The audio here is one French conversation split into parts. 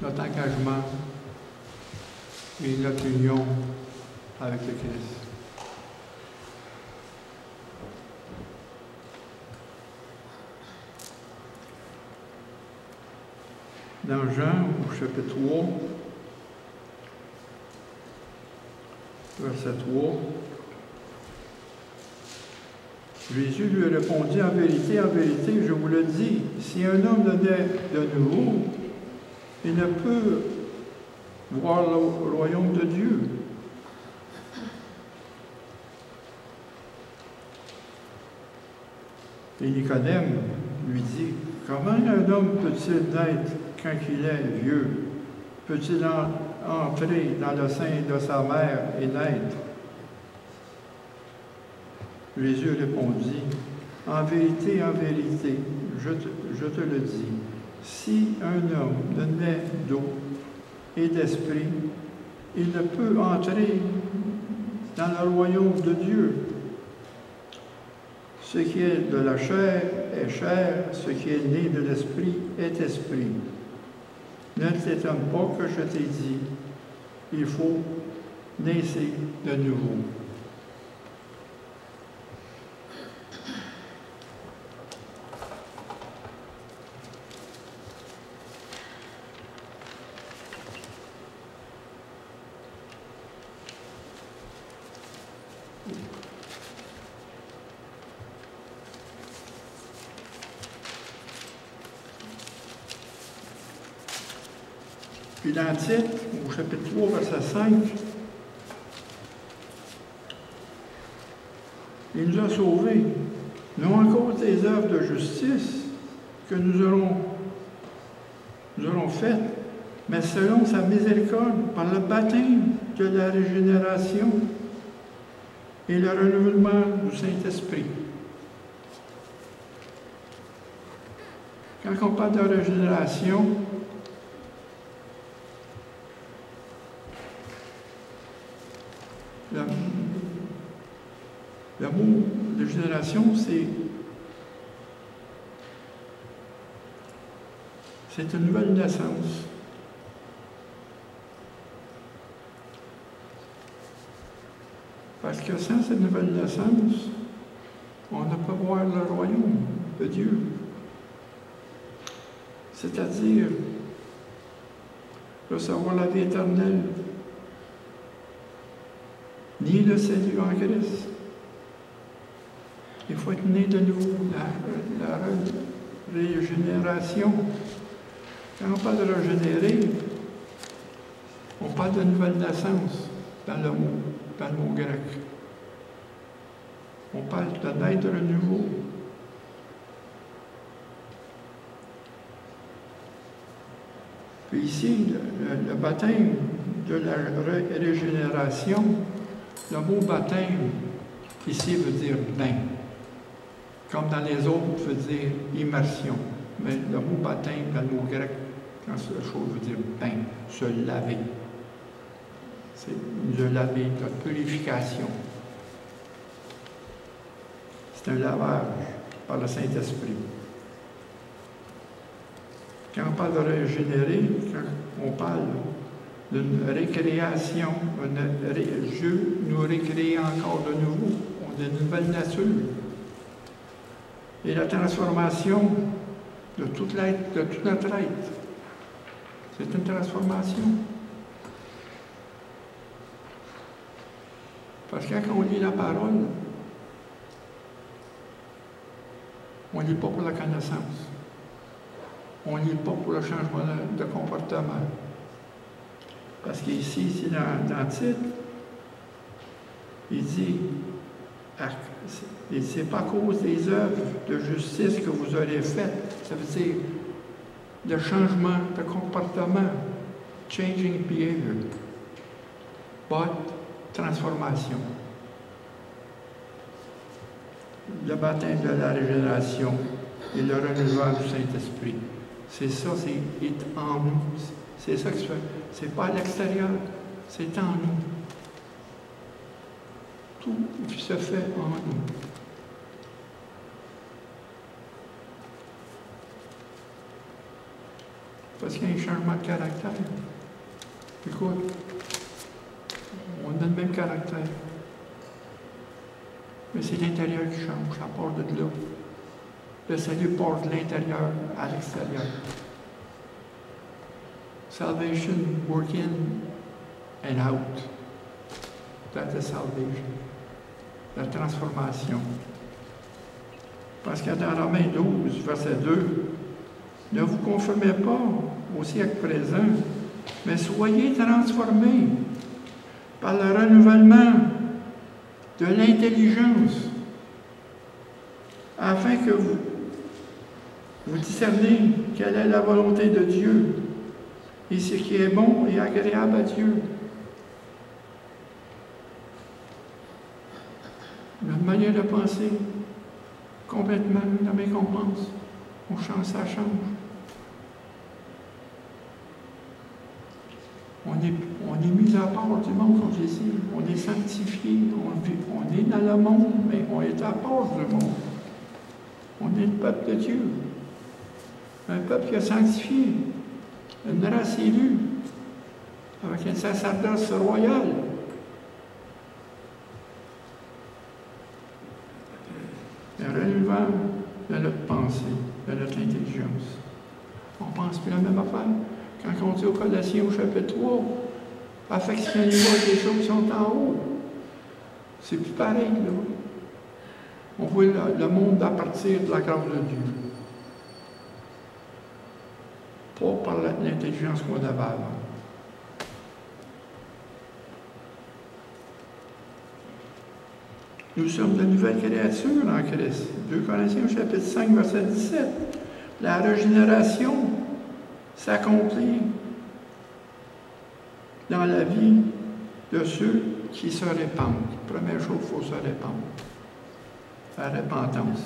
notre engagement et notre union avec le Christ. Dans Jean, au chapitre 3, verset 3, Jésus lui répondit, en vérité, je vous le dis, si un homme naît de nouveau, il ne peut voir le royaume de Dieu. Et Nicodème lui dit, comment un homme peut-il naître quand il est vieux? Peut-il entrer dans le sein de sa mère et naître? Jésus répondit, en vérité, je te le dis, si un homme ne naît d'eau et d'esprit, il ne peut entrer dans le royaume de Dieu. Ce qui est de la chair est chair, ce qui est né de l'esprit est esprit. Ne t'étonne pas que je t'ai dit, il faut naître de nouveau. Puis dans le titre, au chapitre 3, verset 5, il nous a sauvés, non à cause des œuvres de justice que nous aurons faites, mais selon sa miséricorde, par le baptême de la régénération et le renouvellement du Saint-Esprit. Quand on parle de régénération, le mot régénération, c'est une nouvelle naissance. Parce que sans cette nouvelle naissance, on ne peut voir le royaume de Dieu. C'est-à-dire recevoir la vie éternelle, ni le salut en Christ. Il faut être né de nouveau, la régénération. Quand on parle de régénérer, on parle de nouvelle naissance dans le mot grec. On parle de naître de nouveau. Puis ici, le baptême de la régénération, le mot baptême, ici, veut dire bain. Comme dans les autres, veut dire immersion. Mais le mot baptême, dans le mot grec, quand cette chose veut dire bain, se laver. C'est se laver, de purification. C'est un lavage par le Saint-Esprit. Quand on parle de régénérer, quand on parle d'une récréation, Dieu nous récrée encore de nouveau, on a une nouvelle nature. Et la transformation de tout notre être, c'est une transformation. Parce que quand on lit la parole, on ne lit pas pour la connaissance. On ne lit pas pour le changement de comportement. Parce qu'ici, dans le titre, il dit, c'est pas à cause des œuvres de justice que vous aurez faites. Ça veut dire le changement de comportement, changing behavior, but transformation. Le baptême de la régénération et le renouvellement du Saint-Esprit. C'est ça, c'est en nous. C'est ça que se fait. C'est pas à l'extérieur, c'est en nous. Tout se fait en nous. Parce qu'il y a un changement de caractère. Écoute, on a le même caractère. Mais c'est l'intérieur qui change, ça part de là. Le salut part de l'intérieur à l'extérieur. Salvation, work in and out. That's the salvation. La transformation. Parce que dans Romains 12, verset 2, ne vous conformez pas au siècle présent, mais soyez transformés par le renouvellement de l'intelligence, afin que vous discerniez quelle est la volonté de Dieu et ce qui est bon et agréable à Dieu. Notre manière de penser, complètement la même qu'on pense. On change, ça change. On est mis à part du monde, comme je dis. On est sanctifié. On est dans le monde, mais on est à part du monde. On est le peuple de Dieu. Un peuple qui a sanctifié. Une race élue. Avec un sacerdoce royal. Un relevant de notre pensée, de notre intelligence. On ne pense plus la même affaire. Quand on dit au Colossiens au chapitre 3, affectionnez-vous avec les choses qui sont en haut. C'est plus pareil, là. On voit le monde à partir de la grâce de Dieu. Pas par l'intelligence qu'on avait avant. Nous sommes de nouvelles créatures en Christ. 2 Corinthiens chapitre 5, verset 17. La régénération s'accomplit dans la vie de ceux qui se répandent. Première chose, il faut se répandre. La repentance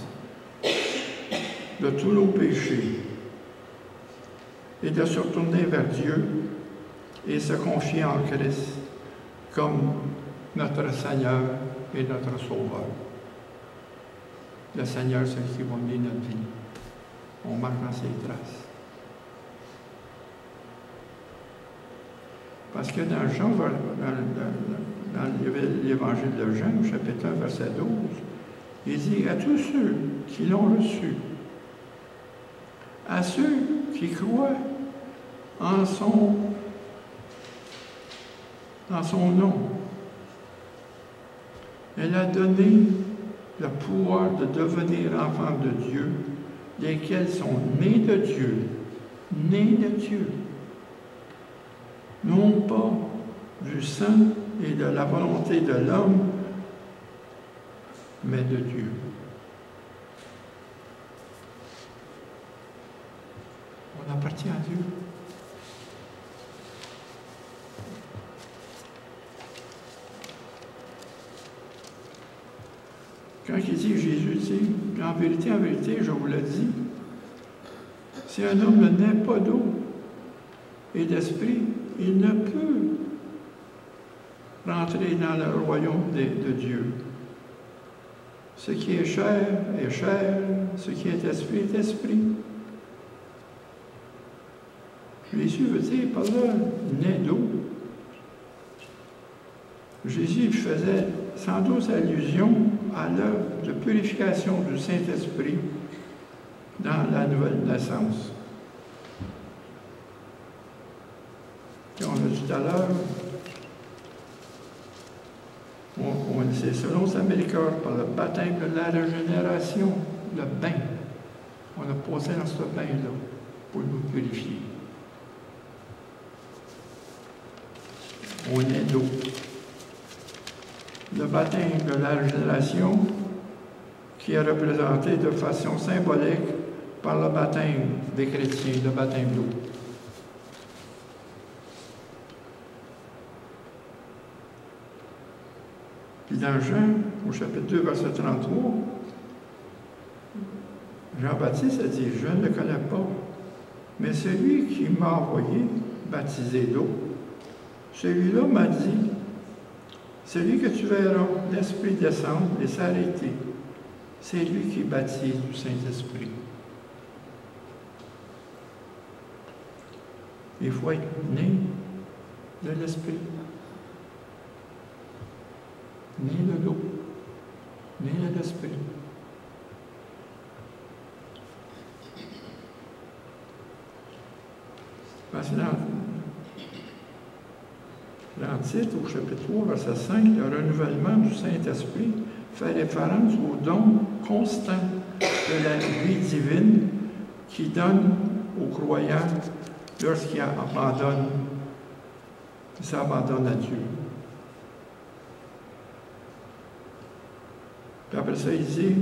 de tous nos péchés et de se retourner vers Dieu et se confier en Christ comme notre Seigneur et notre Sauveur. Le Seigneur, c'est ce qui va mener notre vie. On marche dans ses traces. Parce que dans Jean, dans l'Évangile de Jean, au chapitre 1, verset 12, il dit à tous ceux qui l'ont reçu, à ceux qui croient en son nom, elle a donné le pouvoir de devenir enfants de Dieu, lesquels sont nés de Dieu, non pas du sang et de la volonté de l'homme, mais de Dieu. On appartient à Dieu. Quand il dit, Jésus dit, en vérité, je vous le dis, si un homme ne naît pas d'eau et d'esprit, il ne peut rentrer dans le royaume de Dieu. Ce qui est chair, ce qui est esprit. Jésus veut dire par là, né d'eau. Jésus faisait sans doute allusion à l'œuvre de purification du Saint-Esprit dans la nouvelle naissance. Et on a dit tout à l'heure, c'est selon Saint-Mélicor, par le baptême de la régénération, le bain. On a passé dans ce bain-là pour nous purifier. On est d'eau. Le baptême de la régénération, qui est représenté de façon symbolique par le baptême des chrétiens, le baptême d'eau. Puis dans Jean, au chapitre 2, verset 33, Jean-Baptiste a dit, je ne le connais pas, mais celui qui m'a envoyé baptiser d'eau, celui-là m'a dit, celui que tu verras l'Esprit descendre et s'arrêter, c'est lui qui baptise du Saint-Esprit. Il faut être né de l'Esprit. Né de l'eau. Né de l'Esprit. Parce que dans Tite, au chapitre 3, verset 5, le renouvellement du Saint-Esprit fait référence au don constant de la vie divine qui donne aux croyants lorsqu'ils s'abandonnent à Dieu. Puis après ça, il dit,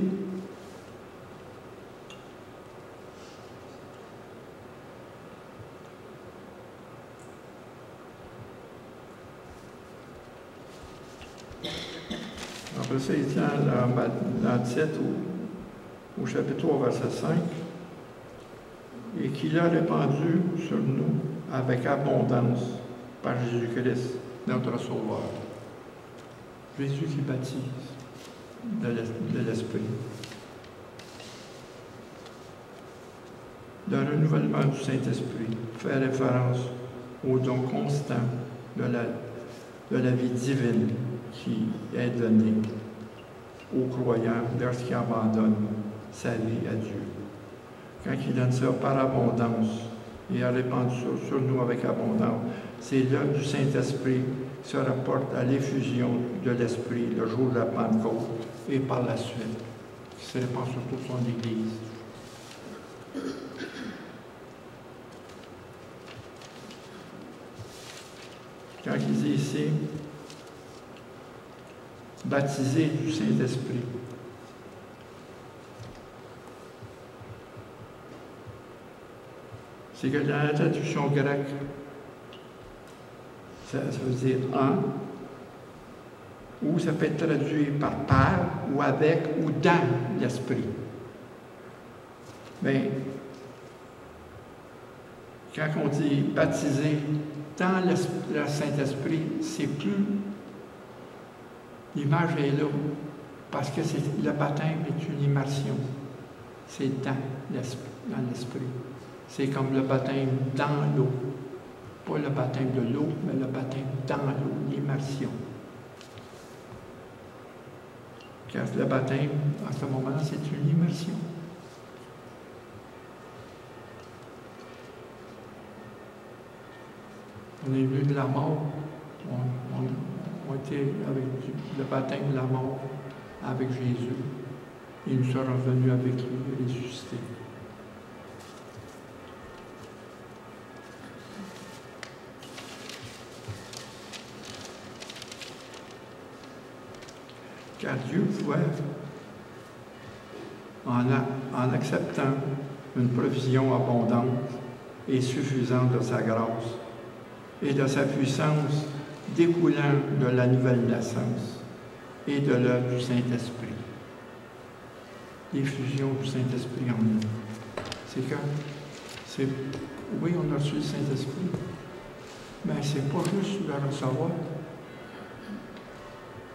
après ça, il dit dans Tite, au chapitre 3, verset 5, et qu'il a répandu sur nous avec abondance par Jésus-Christ, notre Sauveur. Jésus qui baptise de l'Esprit. Le renouvellement du Saint-Esprit fait référence au don constant de la vie divine qui est donnée aux croyants lorsqu'ils abandonnent sa vie à Dieu. Quand il donne ça par abondance, il a répandu sur nous avec abondance, c'est l'œuvre du Saint-Esprit qui se rapporte à l'effusion de l'Esprit le jour de la Pentecôte et par la suite, qui se répand sur toute son Église. Quand il dit ici, baptisé du Saint-Esprit, c'est que dans la traduction grecque, ça veut dire en, ou ça peut être traduit par, ou avec, ou dans l'Esprit. Mais quand on dit baptisé dans le Saint-Esprit, c'est plus. L'image est là, parce que le baptême est une immersion. C'est dans l'Esprit. C'est comme le baptême dans l'eau. Pas le baptême de l'eau, mais le baptême dans l'eau, l'immersion. Car le baptême, à ce moment-là, c'est une immersion. On est venu de la mort. On était avec le baptême de la mort avec Jésus. Et nous sommes revenus avec lui ressuscité. Car Dieu pouvait, en acceptant une provision abondante et suffisante de sa grâce et de sa puissance découlant de la nouvelle naissance et de l'œuvre du Saint-Esprit. L'effusion du Saint-Esprit en nous. Oui, on a reçu le Saint-Esprit, mais c'est pas juste le recevoir.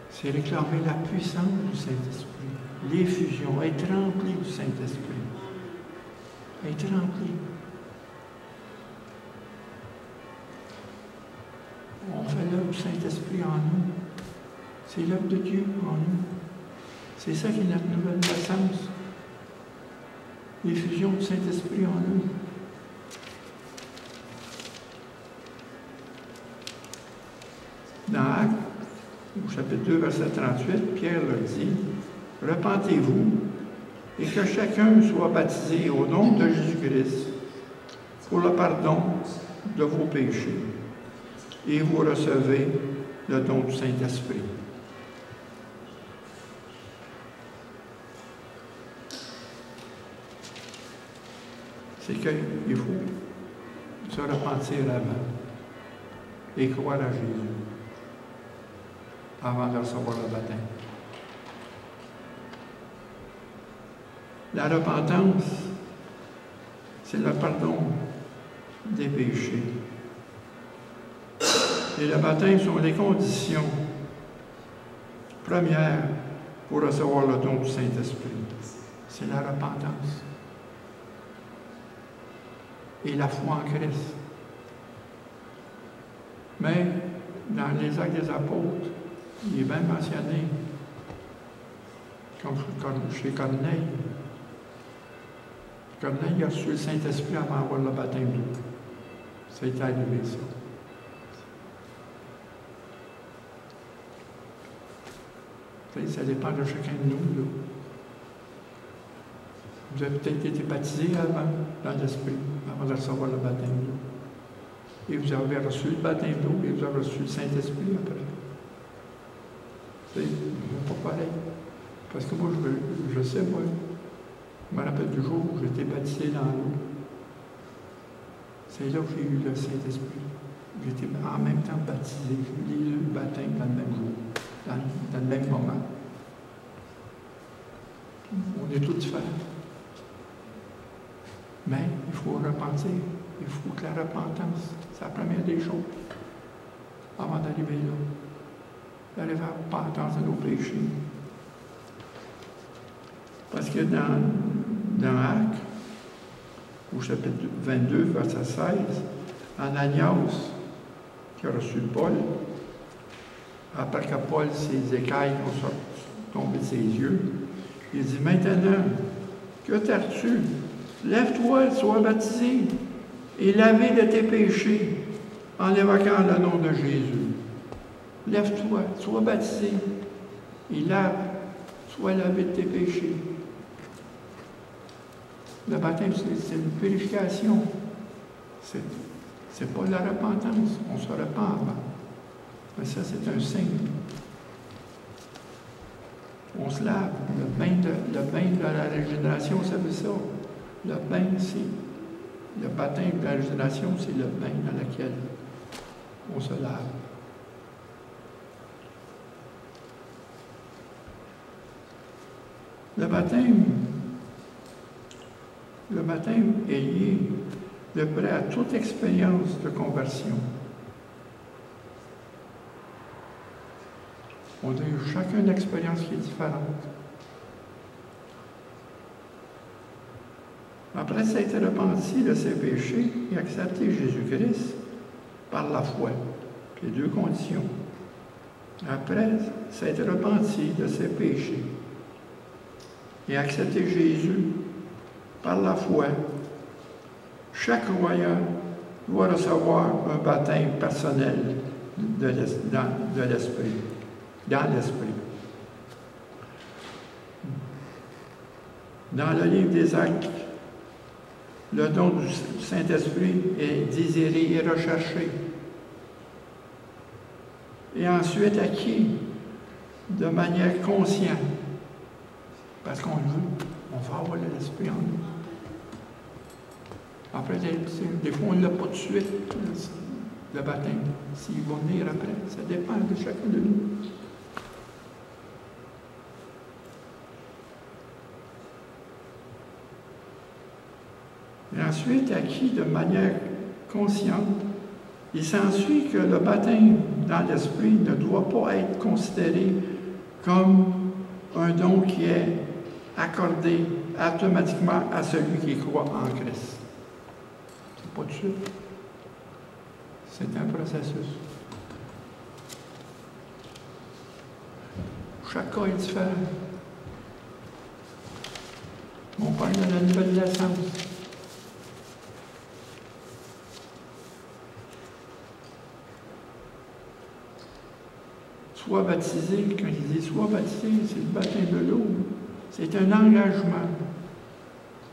C'est réclamer la puissance du Saint-Esprit, l'effusion, être rempli du Saint-Esprit. Être rempli. On fait l'œuvre du Saint-Esprit en nous. C'est l'œuvre de Dieu en nous. C'est ça qui est notre nouvelle naissance. L'effusion du Saint-Esprit en nous. Dans Actes, au chapitre 2, verset 38, Pierre leur dit, « Repentez-vous et que chacun soit baptisé au nom de Jésus-Christ pour le pardon de vos péchés, et vous recevez le don du Saint-Esprit. » C'est qu'il faut se repentir avant et croire à Jésus avant de recevoir le baptême. La repentance, c'est le pardon des péchés. Et le baptême sont les conditions premières pour recevoir le don du Saint-Esprit. C'est la repentance et la foi en Christ. Mais dans les Actes des Apôtres, il est bien mentionné, comme chez Corneille. Corneille a reçu le Saint-Esprit avant d'avoir le baptême d'eau. Ça a été arrivé, ça. Ça dépend de chacun de nous, là. Vous avez peut-être été baptisé avant, dans l'Esprit, avant de recevoir le baptême d'eau. Et vous avez reçu le baptême d'eau et vous avez reçu le Saint-Esprit après. C'est pas pareil. Parce que moi, je sais, moi, je me rappelle du jour où j'étais baptisé dans l'eau. C'est là que j'ai eu le Saint-Esprit. J'étais en même temps baptisé. J'ai eu le baptême dans le même jour, dans le même moment. On est tous différents. Mais il faut repentir. Il faut que la repentance, c'est la première des choses avant d'arriver là. D'arriver à la repentance de nos péchés. Parce que dans Actes, au chapitre 22, verset 16, Ananias, qui a reçu Paul, après que Paul, ses écailles ont tombé de ses yeux, il dit, maintenant, que t'as-tu? Lève-toi, sois baptisé, et lavé de tes péchés, en évoquant le nom de Jésus. Lève-toi, sois baptisé, et lave, sois lavé de tes péchés. Le baptême, c'est une purification. C'est pas de la repentance. On se repent avant. Mais ça, c'est un signe. On se lave. Le bain de la régénération, vous savez ça. Le bain, c'est... Le baptême de la régénération, c'est le bain dans lequel on se lave. Le baptême est lié de près à toute expérience de conversion. On a eu chacun une expérience qui est différente. Après s'être repenti de ses péchés et accepter Jésus-Christ par la foi, les deux conditions. Après s'être repenti de ses péchés et accepter Jésus par la foi, chaque croyant doit recevoir un baptême personnel dans l'Esprit. Dans le livre des Actes, le don du Saint-Esprit est désiré et recherché. Et ensuite acquis de manière consciente. Parce qu'on le veut, on va avoir l'Esprit en nous. Après, des fois, on ne l'a pas tout de suite, le baptême. S'il va venir après, ça dépend de chacun de nous. Et ensuite, acquis de manière consciente, il s'ensuit que le baptême dans l'Esprit ne doit pas être considéré comme un don qui est accordé automatiquement à celui qui croit en Christ. C'est pas tout de suite. C'est un processus. Chaque cas est différent. On parle de la nouvelle naissance. Sois baptisé, quand il dit sois baptisé, c'est le baptême de l'eau. C'est un engagement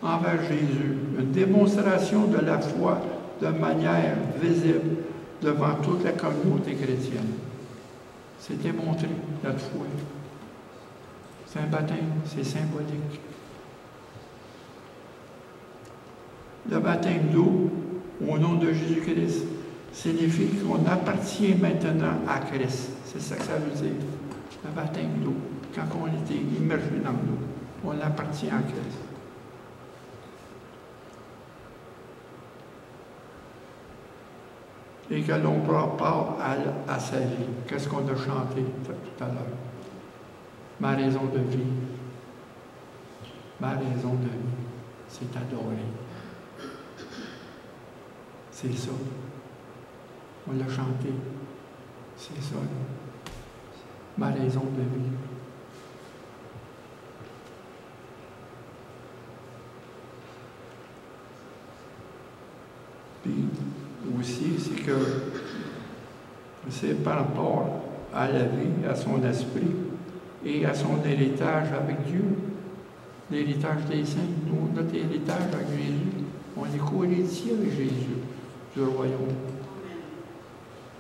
envers Jésus, une démonstration de la foi de manière visible devant toute la communauté chrétienne. C'est démontrer notre foi. C'est un baptême, c'est symbolique. Le baptême d'eau, au nom de Jésus-Christ, signifie qu'on appartient maintenant à Christ. C'est ça que ça veut dire. Le baptême d'eau. Quand on était immergé dans l'eau, on appartient à Christ. Et que l'on prend part à sa vie. Qu'est-ce qu'on a chanté tout à l'heure? Ma raison de vie. Ma raison de vie, c'est adorer. C'est ça. On l'a chanté. C'est ça, là. Ma raison de vivre. Puis aussi, c'est que c'est par rapport à la vie, à son esprit et à son héritage avec Dieu, l'héritage des saints. Nous, notre héritage avec Jésus, on est co-héritier avec Jésus du royaume.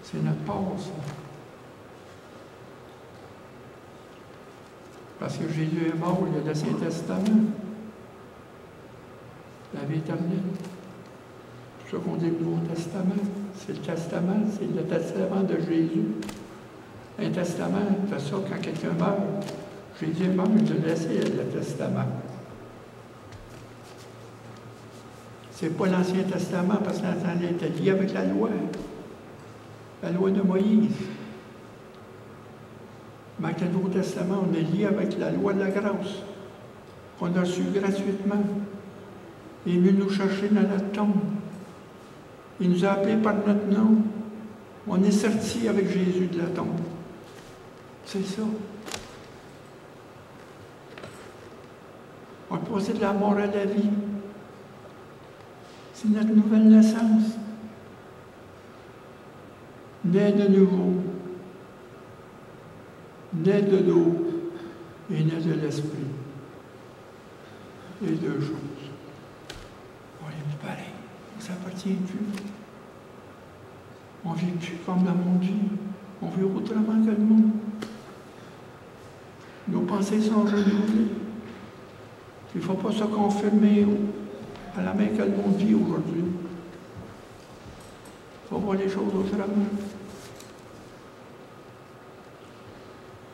C'est notre part, ça. Parce que Jésus est mort, il y a le Saint-Testament, la vie éternelle. C'est ça qu'on dit le Nouveau Testament. C'est le testament, c'est le testament de Jésus. Un testament, c'est ça, quand quelqu'un meurt, Jésus est mort, il a laissé le testament. C'est pas l'Ancien Testament, parce que l'Ancien était lié avec la loi de Moïse. Mais avec le Nouveau Testament, on est lié avec la loi de la grâce, qu'on a reçue gratuitement. Il est venu nous chercher dans notre tombe. Il nous a appelés par notre nom. On est sortis avec Jésus de la tombe. C'est ça. On est passé de la mort à la vie. C'est notre nouvelle naissance. Né de nouveau. Né de l'eau et né de l'esprit. Les deux choses. On n'est plus pareil. On ne s'appartient plus. On ne vit plus comme le monde vit. On vit autrement que le monde. Nos pensées sont renouvelées. Il ne faut pas se conformer à la main que le monde vit aujourd'hui. Il faut voir les choses autrement.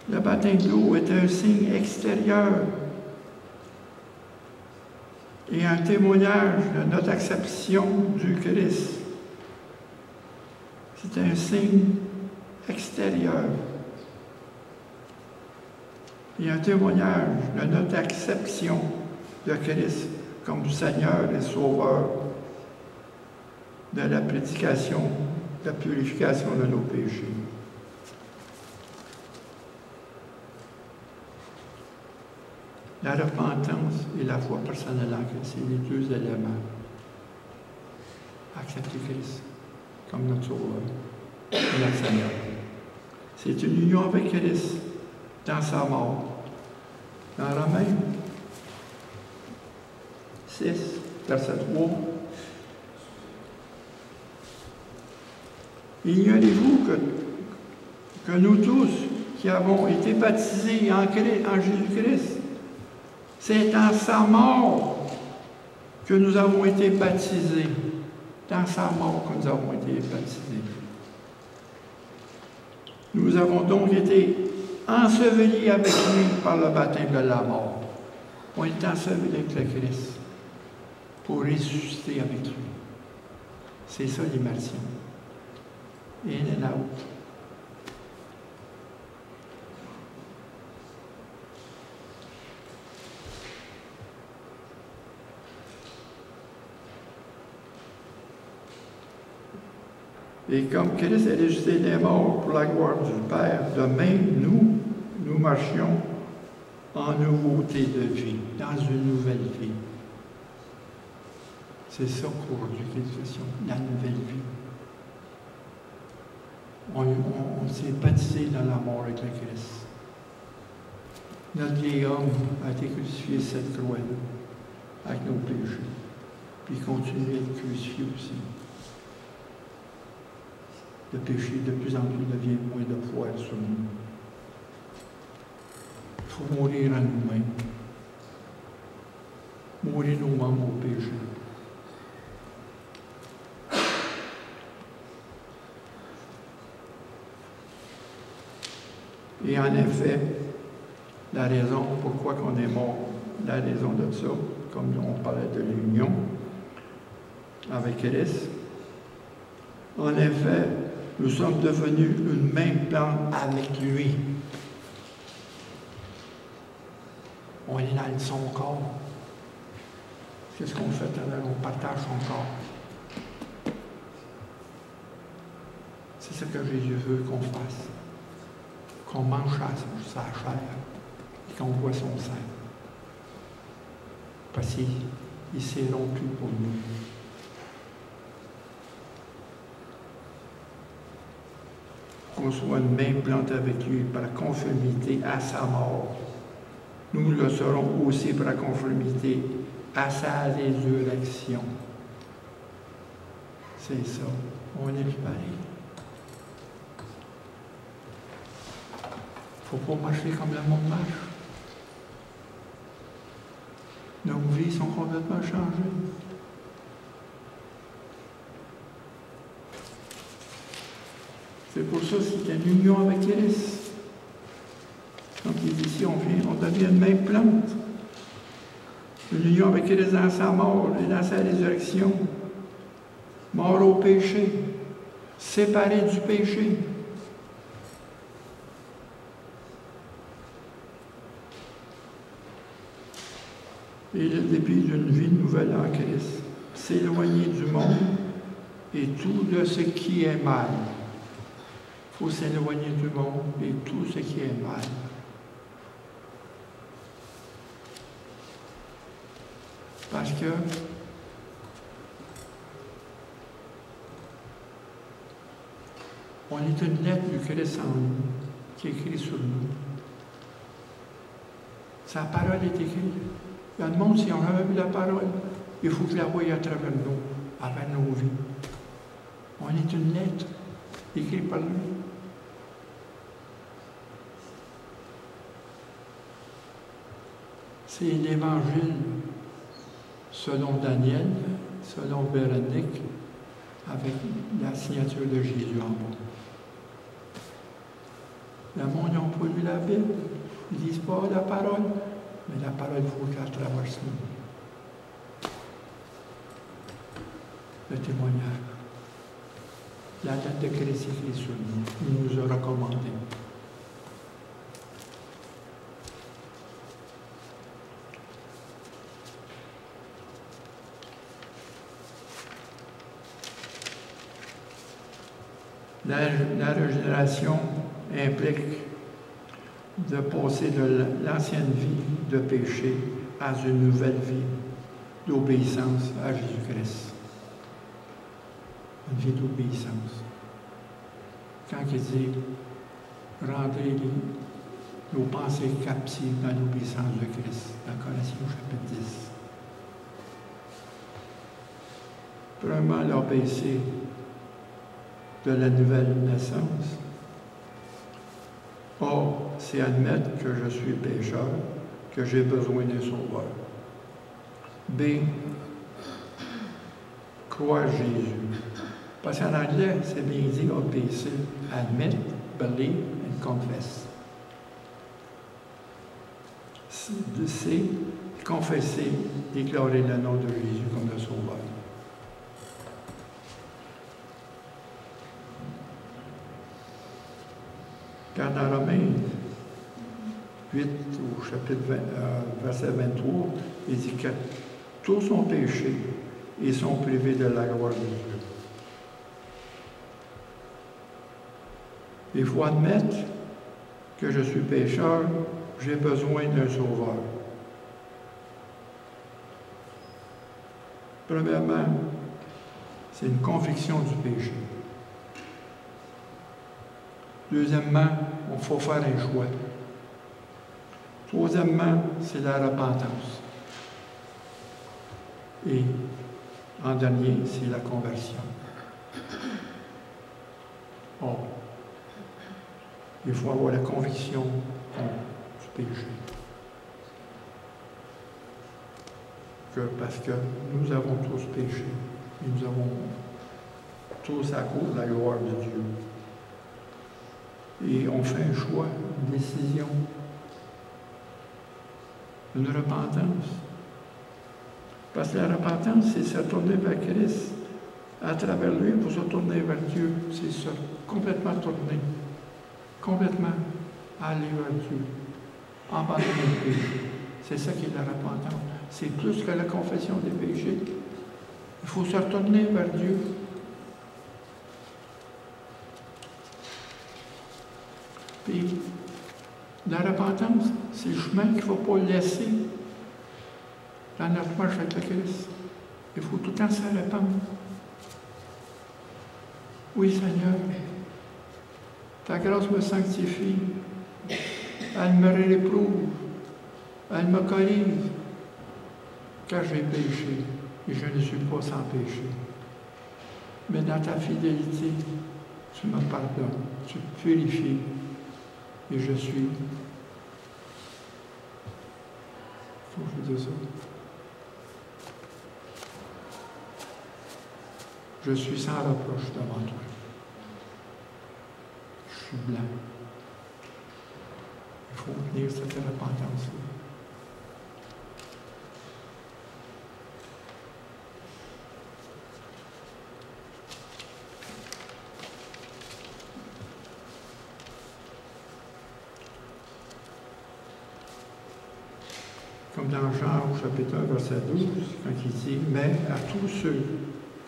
Le baptême de l'eau est un signe extérieur et un témoignage de notre acception du Christ. C'est un signe extérieur et un témoignage de notre acception de Christ comme Seigneur et Sauveur, de la prédication, de la purification de nos péchés. La repentance et la foi personnelle en Christ, c'est les deux éléments. Accepter Christ comme notre Sauveur et notre Seigneur. C'est une union avec Christ dans sa mort. Dans Romains 6, verset 3. Ignorez-vous que nous tous qui avons été baptisés en Jésus-Christ, c'est dans sa mort que nous avons été baptisés. Dans sa mort que nous avons été baptisés. Nous avons donc été ensevelis avec lui par le baptême de la mort. On est ensevelis avec le Christ pour ressusciter avec lui. C'est ça l'immersion. In and out. Et comme Christ est ressuscité des morts pour la gloire du Père, de même nous marchions en nouveauté de vie, dans une nouvelle vie. C'est ça qu'aujourd'hui qu'est l'expression, la nouvelle vie. On s'est baptisé dans la mort avec le Christ. Notre vieil homme a été crucifié sur cette croix-là, avec nos péchés. Puis il continue à être crucifié aussi. Le péché de plus en plus devient moins de poids sur nous. Il faut mourir à nous-mêmes. Mourir nos membres au péché. Et en effet, la raison pourquoi on est mort, la raison de ça, comme on parlait de l'union avec Christ, en effet, nous sommes devenus une même plante avec lui. On est dans son corps. C'est ce qu'on fait tout à l'heure, on partage son corps. C'est ce que Jésus veut qu'on fasse. Qu'on mange sa chair et qu'on voit son sang. Parce qu'il s'est rompu pour nous. Qu'on soit une main plante avec lui par la conformité à sa mort. Nous le serons aussi par la conformité à sa résurrection. C'est ça. On est pareil. Il ne faut pas marcher comme le monde marche. Nos vies sont complètement changées. C'est pour ça qu'il y a une union avec Christ. Quand il dit ici, on devient une même plante. Une union avec Christ dans sa mort et dans sa résurrection. Mort au péché. Séparé du péché. Et le début d'une vie nouvelle en Christ. S'éloigner du monde et tout de ce qui est mal. Il faut s'éloigner du monde et tout ce qui est mal. Parce que on est une lettre du Christ en nous, qui est écrite sur nous. Sa parole est écrite. Il y a le monde, si on n'a jamais vu la parole, il faut que la voie à travers nous, à travers nos vies. On est une lettre écrite par lui. C'est l'Évangile selon Daniel, selon Véronique, avec la signature de Jésus en bas. Le monde n'a pas lu la Bible, ils ne lisent pas la parole, mais la parole, il faut qu'elle traverse nous. Le témoignage. La date de Christ écrite sur nous, il nous a recommandé. La régénération implique de passer de l'ancienne vie de péché à une nouvelle vie d'obéissance à Jésus-Christ. Une vie d'obéissance. Quand il dit « Rendez nos pensées captives dans l'obéissance de Christ », dans Colossiens chapitre 10. Premièrement, l'obéissance de la nouvelle naissance. Or, c'est admettre que je suis pécheur, que j'ai besoin d'un sauveur. B. Croire Jésus. Parce qu'en anglais, c'est bien dit obéir, admit, believe and confess. C. Confesser, déclarer le nom de Jésus comme le sauveur. Car dans Romains 8, au chapitre 20, verset 23, il dit que tous sont péchés et sont privés de la gloire de Dieu. Il faut admettre que je suis pécheur, j'ai besoin d'un sauveur. Premièrement, c'est une conviction du péché. Deuxièmement, il faut faire un choix. Troisièmement, c'est la repentance. Et en dernier, c'est la conversion. Or, il faut avoir la conviction du péché. Parce que nous avons tous péché. Et nous avons tous à cause de la gloire de Dieu. Et on fait un choix, une décision, une repentance. Parce que la repentance, c'est se tourner vers Christ, à travers lui, pour se tourner vers Dieu. C'est ça, complètement tourner, complètement aller vers Dieu, abandonner le péché. C'est ça qui est la repentance. C'est plus que la confession des péchés. Il faut se retourner vers Dieu. Puis, la repentance, c'est le chemin qu'il ne faut pas laisser dans notre marche avec le Christ. Il faut tout le temps se répandre. Oui, Seigneur, ta grâce me sanctifie. Elle me réprouve. Elle me corrige. Car j'ai péché et je ne suis pas sans péché. Mais dans ta fidélité, tu me pardonnes, tu me purifies et je suis. Faut que je dise ça. Je suis sans reproche devant toi. Je suis blanc. Il faut venir cette repentance-là. Comme dans Jean au chapitre 1, verset 12, quand il dit « Mais à tous ceux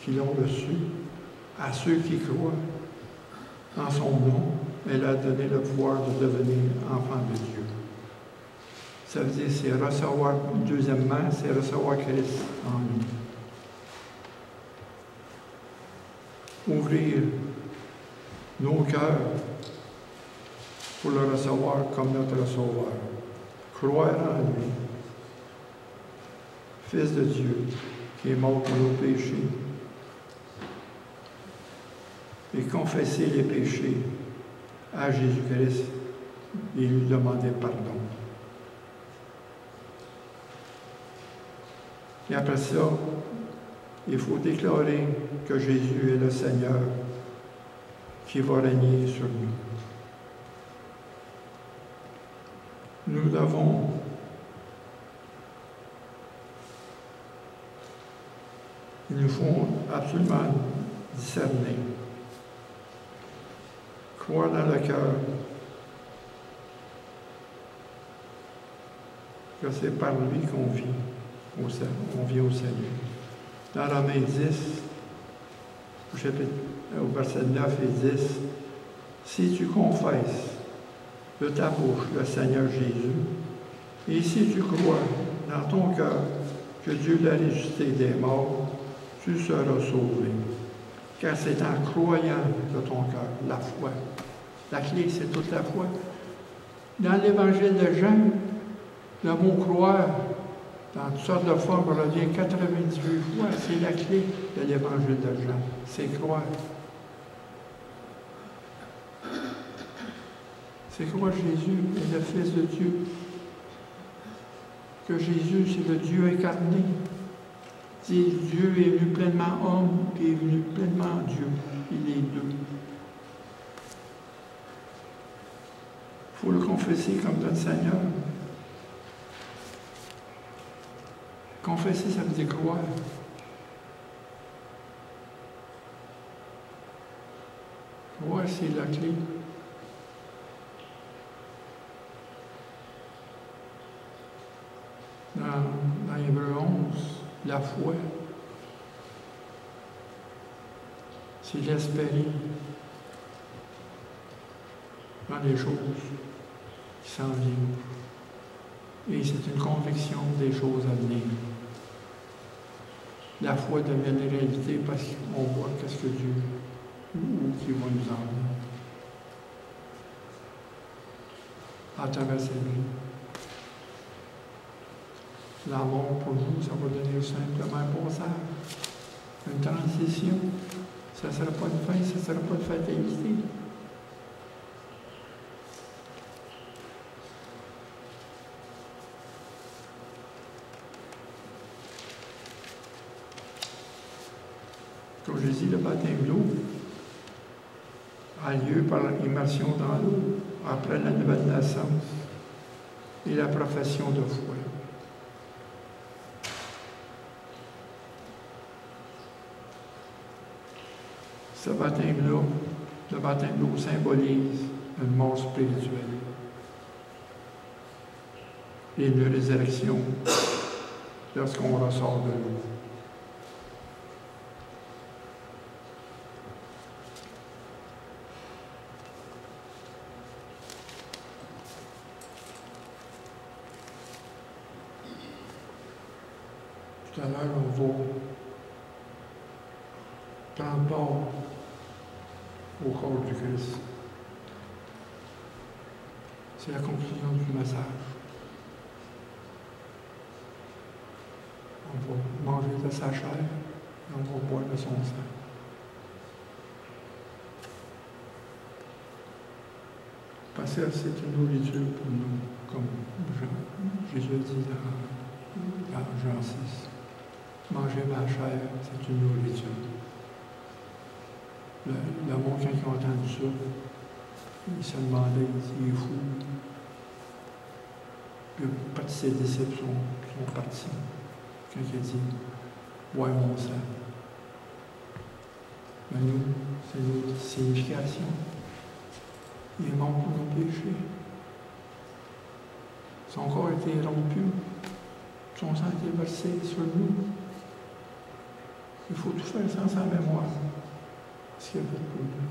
qui l'ont reçu, à ceux qui croient en son nom, elle a donné le pouvoir de devenir enfants de Dieu. » Ça veut dire, c'est recevoir, deuxièmement, c'est recevoir Christ en nous. Ouvrir nos cœurs pour le recevoir comme notre Sauveur. Croire en lui. Fils de Dieu, qui est mort pour nos péchés, et confesser les péchés à Jésus-Christ et lui demander pardon. Et après ça, il faut déclarer que Jésus est le Seigneur qui va régner sur nous. Nous devons il nous faut absolument discerner, croire dans le cœur que c'est par lui qu'on vit, on vit au salut. Dans Romains 10, au verset 9 et 10, si tu confesses de ta bouche le Seigneur Jésus, et si tu crois dans ton cœur que Dieu l'a ressuscité des morts, tu seras sauvé. Car c'est en croyant de ton cœur, la foi. La clé, c'est toute la foi. Dans l'Évangile de Jean, le mot croire, dans toutes sortes de formes, revient 98 fois. C'est la clé de l'Évangile de Jean. C'est croire. C'est croire Jésus est le Fils de Dieu. Que Jésus, c'est le Dieu incarné. Dieu est venu pleinement homme et est venu pleinement Dieu. Il est deux. Il faut le confesser comme notre Seigneur. Confesser, ça veut dire croire. Croire, c'est la clé. Dans Hébreux 11, la foi, c'est l'espérer dans les choses qui s'en viennent. Et c'est une conviction des choses à venir. La foi devient une réalité parce qu'on voit qu'est-ce que Dieu ou qui va nous emmener à travers cette vie. L'amour pour nous, ça va donner simplement un passage, une transition. Ça ne sera pas une fin, ça ne sera pas une fatalité. Comme je dis, le baptême d'eau a lieu par l'immersion dans l'eau après la nouvelle naissance et la profession de foi. Ce baptême-là, le baptême d'eau symbolise une mort spirituelle et une résurrection lorsqu'on ressort de l'eau. Tout à l'heure, on va prendre part au corps du Christ. C'est la conclusion du message. On va manger de sa chair et on va boire de son sang. Parce que c'est une nourriture pour nous, comme Jésus dit dans Jean 6. Manger ma chair, c'est une nourriture. Le monde, quand il a entendu ça, il se demandait, il est fou. Puis, pas de ses disciples sont partis. Quand il a dit, bois mon sang. Mais nous, c'est notre signification. Il est mort pour nos péchés. Son corps a été rompu. Son sang a été versé sur nous. Il faut tout faire sans sa mémoire. Ce qu'il a fait pour nous.